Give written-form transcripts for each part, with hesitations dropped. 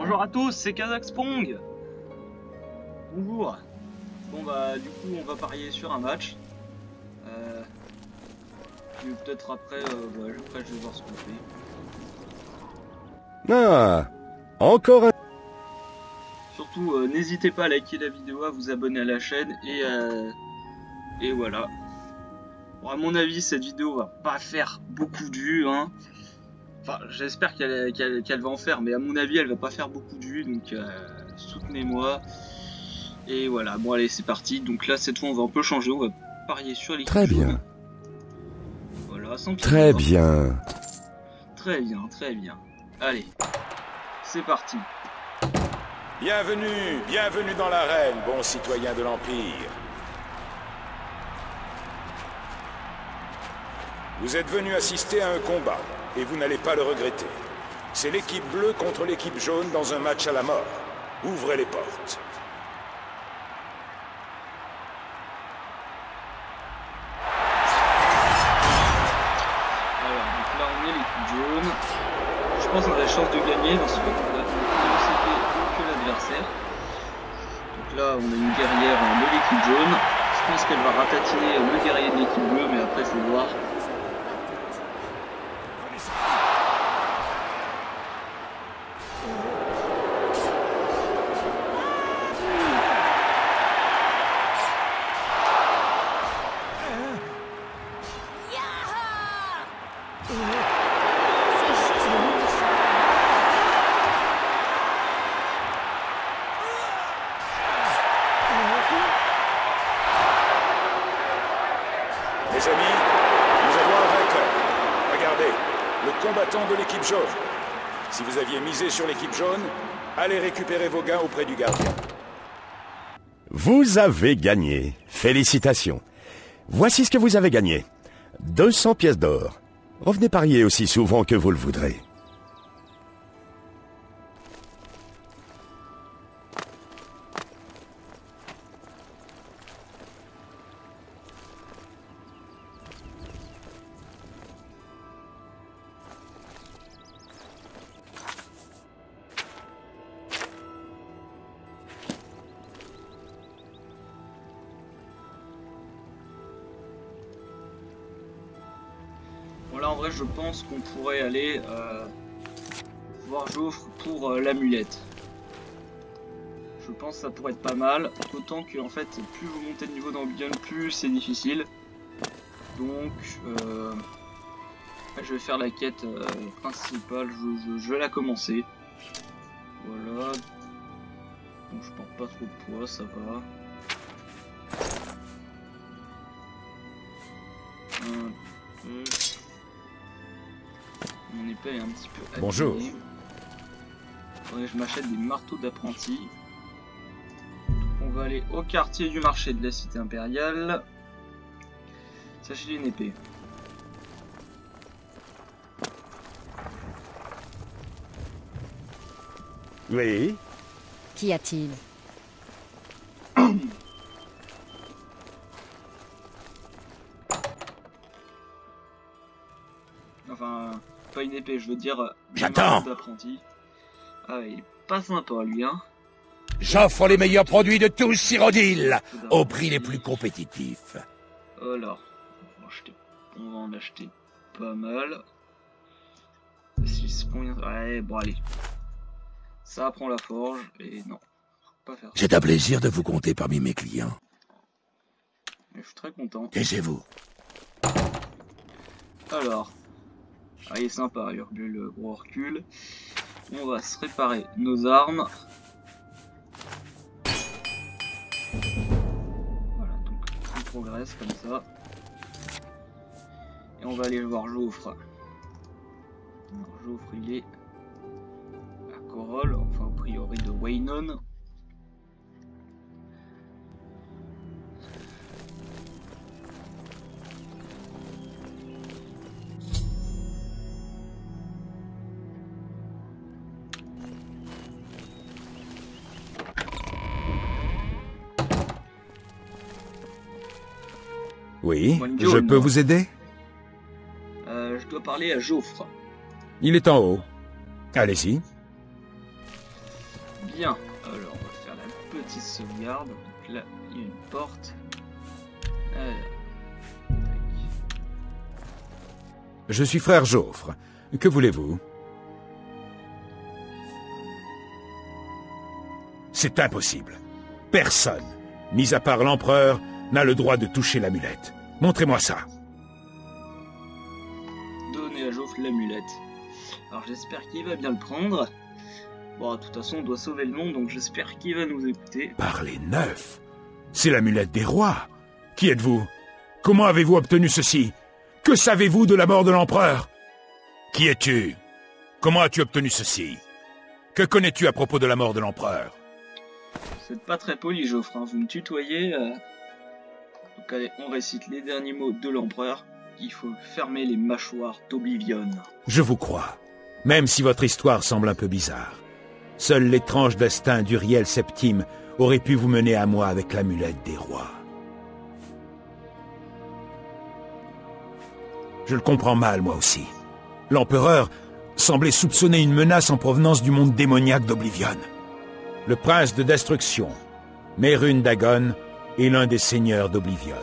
Bonjour à tous, c'est Kazakhspong. Bonjour. Bon bah du coup on va parier sur un match. Puis peut-être après, après je vais voir ce qu'on fait. Ah, encore un... Surtout n'hésitez pas à liker la vidéo, à vous abonner à la chaîne et voilà. Bon, à mon avis cette vidéo va pas faire beaucoup de vues hein. Enfin j'espère qu'elle va en faire, mais à mon avis elle va pas faire beaucoup de vues, donc soutenez-moi. Et voilà, bon allez c'est parti. Donc là cette fois on va un peu changer, on va parier sur l'équipe Très jaune. bien. Voilà, sans pied Très noir. bien. Très bien, très bien. Allez, c'est parti. Bienvenue, bienvenue dans l'arène, bons citoyens de l'Empire. Vous êtes venus assister à un combat, et vous n'allez pas le regretter. C'est l'équipe bleue contre l'équipe jaune dans un match à la mort. Ouvrez les portes. Alors, donc là on est l'équipe jaune. Je pense qu'on a des chances de gagner parce qu'on a plus que l'adversaire. Donc là on a une guerrière de l'équipe jaune. Je pense qu'elle va ratatiner le guerrier de l'équipe bleue, mais après il faut voir. Les amis, nous avons un vainqueur. Regardez, le combattant de l'équipe jaune. Si vous aviez misé sur l'équipe jaune, allez récupérer vos gains auprès du gardien. Vous avez gagné. Félicitations. Voici ce que vous avez gagné. 200 pièces d'or. Revenez parier aussi souvent que vous le voudrez. Bon là en vrai je pense qu'on pourrait aller voir Joffre pour l'amulette. Je pense que ça pourrait être pas mal, d'autant que en fait plus vous montez de niveau dans Beyond, plus c'est difficile. Donc je vais faire la quête principale, je vais la commencer. Voilà. Donc je porte pas trop de poids, ça va. Mon épée est un petit peu abîmée. Bonjour. Ouais, je m'achète des marteaux d'apprenti. On va aller au quartier du marché de la cité impériale. S'acheter une épée. Oui. Qu'y a-t-il? Enfin, pas une épée, je veux dire des J'attends. marteaux d'apprenti. Ah, il est pas sympa lui, hein. J'offre les meilleurs produits de tous, Cyrodiil, au prix les plus compétitifs. Alors, on va en acheter pas mal. 6 combien? Ouais, bon allez. Ça prend la forge et non, faut pas faire ça. C'est un plaisir de vous compter parmi mes clients. Mais je suis très content. Taisez-vous. Alors, ah, il est sympa, Urgul, le gros Hercule. On va se réparer nos armes. Voilà, donc on progresse comme ça. Et on va aller voir Joffre. Alors, Joffre, il est à Corol, enfin a priori de Weynon. Oui, Bonjour. je peux vous aider? Je dois parler à Joffre. Il est en haut. Allez-y. Bien, alors on va faire la petite sauvegarde. Donc là, il y a une porte. Alors, tac. Je suis frère Joffre. Que voulez-vous? C'est impossible. Personne, mis à part l'empereur, n'a le droit de toucher l'amulette. Montrez-moi ça. Donnez à Joffre l'amulette. Alors j'espère qu'il va bien le prendre. Bon, de toute façon, on doit sauver le monde, donc j'espère qu'il va nous écouter. Par les neufs. C'est l'amulette des rois. Qui êtes-vous? Comment avez-vous obtenu ceci? Que savez-vous de la mort de l'empereur? Qui es-tu? Comment as-tu obtenu ceci? Que connais-tu à propos de la mort de l'empereur? Vous n'êtes pas très poli, Joffre, hein. Vous me tutoyez. Donc allez, on récite les derniers mots de l'empereur. Il faut fermer les mâchoires d'Oblivion. Je vous crois, même si votre histoire semble un peu bizarre. Seul l'étrange destin d'Uriel Septime aurait pu vous mener à moi avec l'amulette des rois. Je le comprends mal, moi aussi. L'empereur semblait soupçonner une menace en provenance du monde démoniaque d'Oblivion. Le prince de destruction, Mérune Dagon, est l'un des seigneurs d'Oblivion.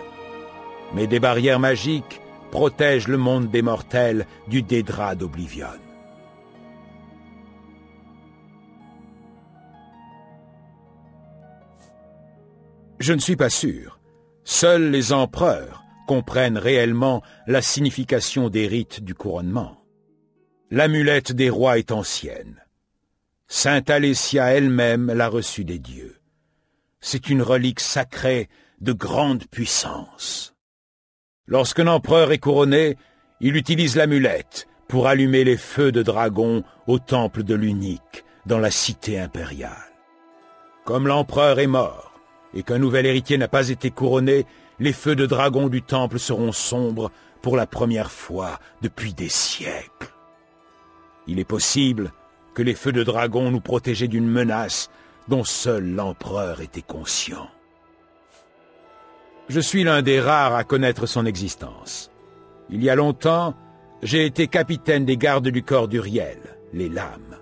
Mais des barrières magiques protègent le monde des mortels du dédra d'Oblivion. Je ne suis pas sûr. Seuls les empereurs comprennent réellement la signification des rites du couronnement. L'amulette des rois est ancienne. Sainte Alessia elle-même l'a reçue des dieux. C'est une relique sacrée de grande puissance. Lorsqu'un empereur est couronné, il utilise l'amulette pour allumer les feux de dragon au temple de l'Unique, dans la cité impériale. Comme l'empereur est mort, et qu'un nouvel héritier n'a pas été couronné, les feux de dragon du temple seront sombres pour la première fois depuis des siècles. Il est possible que les feux de dragon nous protégeaient d'une menace dont seul l'empereur était conscient. Je suis l'un des rares à connaître son existence. Il y a longtemps, j'ai été capitaine des gardes du corps d'Uriel, les Lames.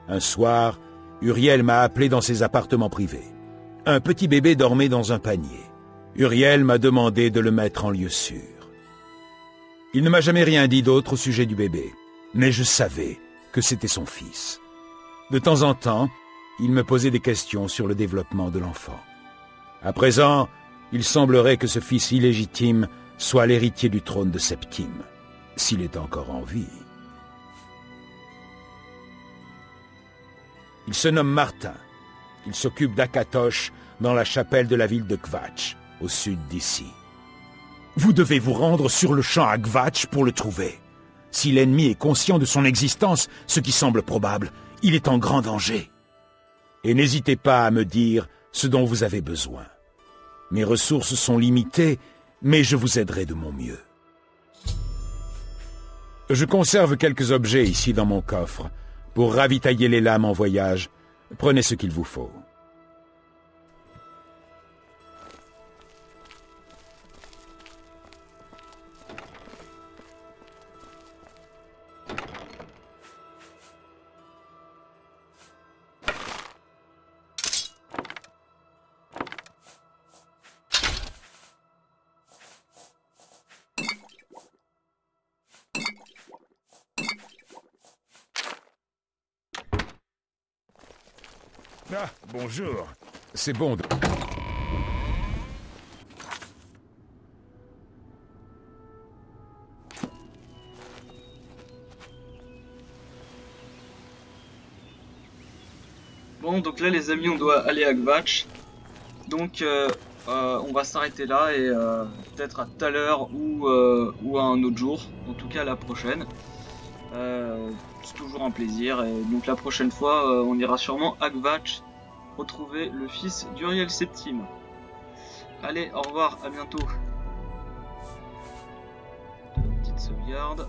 Un soir, Uriel m'a appelé dans ses appartements privés. Un petit bébé dormait dans un panier. Uriel m'a demandé de le mettre en lieu sûr. Il ne m'a jamais rien dit d'autre au sujet du bébé, mais je savais que c'était son fils. De temps en temps, il me posait des questions sur le développement de l'enfant. À présent, il semblerait que ce fils illégitime soit l'héritier du trône de Septime, s'il est encore en vie. Il se nomme Martin. Il s'occupe d'Akatosh dans la chapelle de la ville de Kvatch, au sud d'ici. Vous devez vous rendre sur le champ à Kvatch pour le trouver. Si l'ennemi est conscient de son existence, ce qui semble probable, il est en grand danger. Et n'hésitez pas à me dire ce dont vous avez besoin. Mes ressources sont limitées, mais je vous aiderai de mon mieux. Je conserve quelques objets ici dans mon coffre. Pour ravitailler les lames en voyage, prenez ce qu'il vous faut. Ah, bonjour. C'est bon de... Bon, donc là les amis, on doit aller à Kvatch. Donc on va s'arrêter là et peut-être à tout à l'heure ou à un autre jour. En tout cas la prochaine. C'est toujours un plaisir. Et donc la prochaine fois, on ira sûrement à Kvatch retrouver le fils d'Uriel Septime. Allez, au revoir, à bientôt. Petite sauvegarde.